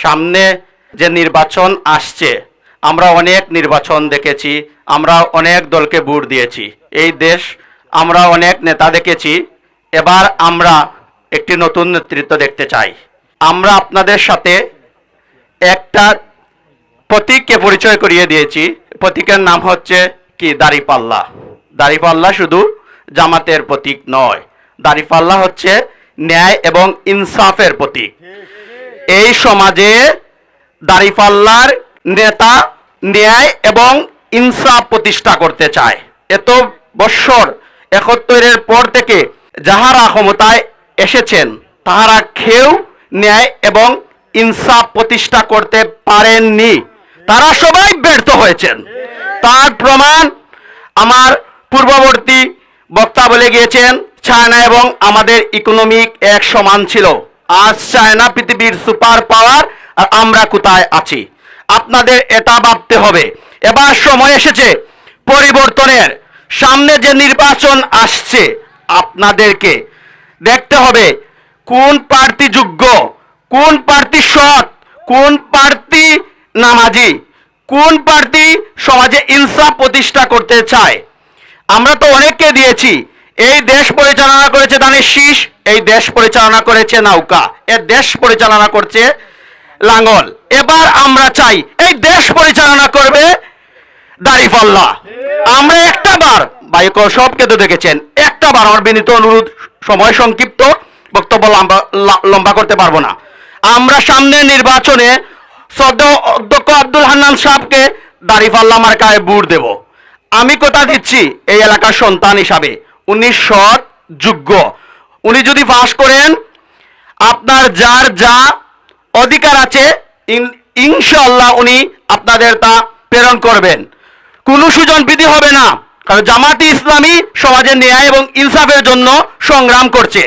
সামনে যে নির্বাচন আসছে, আমরা অনেক নির্বাচন দেখেছি, আমরা অনেক দলকে ভোট দিয়েছি, এই দেশ আমরা অনেক নেতা দেখেছি। এবার আমরা একটি নতুন নেতৃত্ব দেখতে চাই। আমরা আপনাদের সাথে একটা প্রতীককে পরিচয় করিয়ে দিয়েছি। প্রতীকের নাম হচ্ছে কি? দাঁড়িপাল্লা। দাঁড়িপাল্লা শুধু জামাতের প্রতীক নয়, দাঁড়িপাল্লা হচ্ছে ন্যায় এবং ইনসাফের প্রতীক। এই সমাজে দাঁড়িপাল্লার নেতা ন্যায় এবং ইনসাফ প্রতিষ্ঠা করতে চায়। এত বৎসর ৭১-এর পর থেকে যাহারা ক্ষমতায় এসেছেন তাহারা কেউ ন্যায় এবং ইনসাফ প্রতিষ্ঠা করতে পারেননি, তারা সবাই ব্যর্থ হয়েছেন। তার প্রমাণ আমার পূর্ববর্তী বক্তা বলে গিয়েছেন, চায়না এবং আমাদের ইকোনমিক এক সমান ছিল। আজ চায়না পৃথিবীর সুপার পাওয়ার, আর আমরা কোথায় আছি? আপনাদের এটা ভাবতে হবে। এবার সময় এসেছে পরিবর্তনের। সামনে যে নির্বাচন আসছে, আপনাদেরকে দেখতে হবে কোন প্রার্থী যোগ্য, কোন প্রার্থী সৎ, কোন প্রার্থী নামাজি, কোন প্রার্থী সমাজে ইনসাফ প্রতিষ্ঠা করতে চায়। আমরা তো অনেককে দিয়েছি। এই দেশ পরিচালনা করেছে ধানের শীষ, এই দেশ পরিচালনা করেছে নৌকা, এই দেশ পরিচালনা করছে লাঙ্গল। এবার আমরা চাই এই দেশ পরিচালনা করবে দাঁড়িপাল্লা। আমরা একটা বার, ভাই সবকে তো দেখেছেন, একটা বার আমার বিনীত অনুরোধ, সময় সংক্ষিপ্ত, বক্তব্য লম্বা করতে পারবো না। আমরা সামনে নির্বাচনে শ্রদ্ধেয় অধ্যক্ষ আব্দুল হান্নান সাহেবকে দাঁড়িপাল্লা মার্কায় ভোট দেব। আমি কথা দিচ্ছি এই এলাকার সন্তান হিসাবে, উনি সৎ যোগ্য। উনি যদি পাস করেন, আপনার যার যা অধিকার আছে ইনশাআল্লাহ উনি আপনাদের তা প্রেরণ করবেন। কোনো সুজন বিধি হবে না, কারণ জামাতি ইসলামী সমাজের ন্যায় এবং ইনসাফের জন্য সংগ্রাম করছে।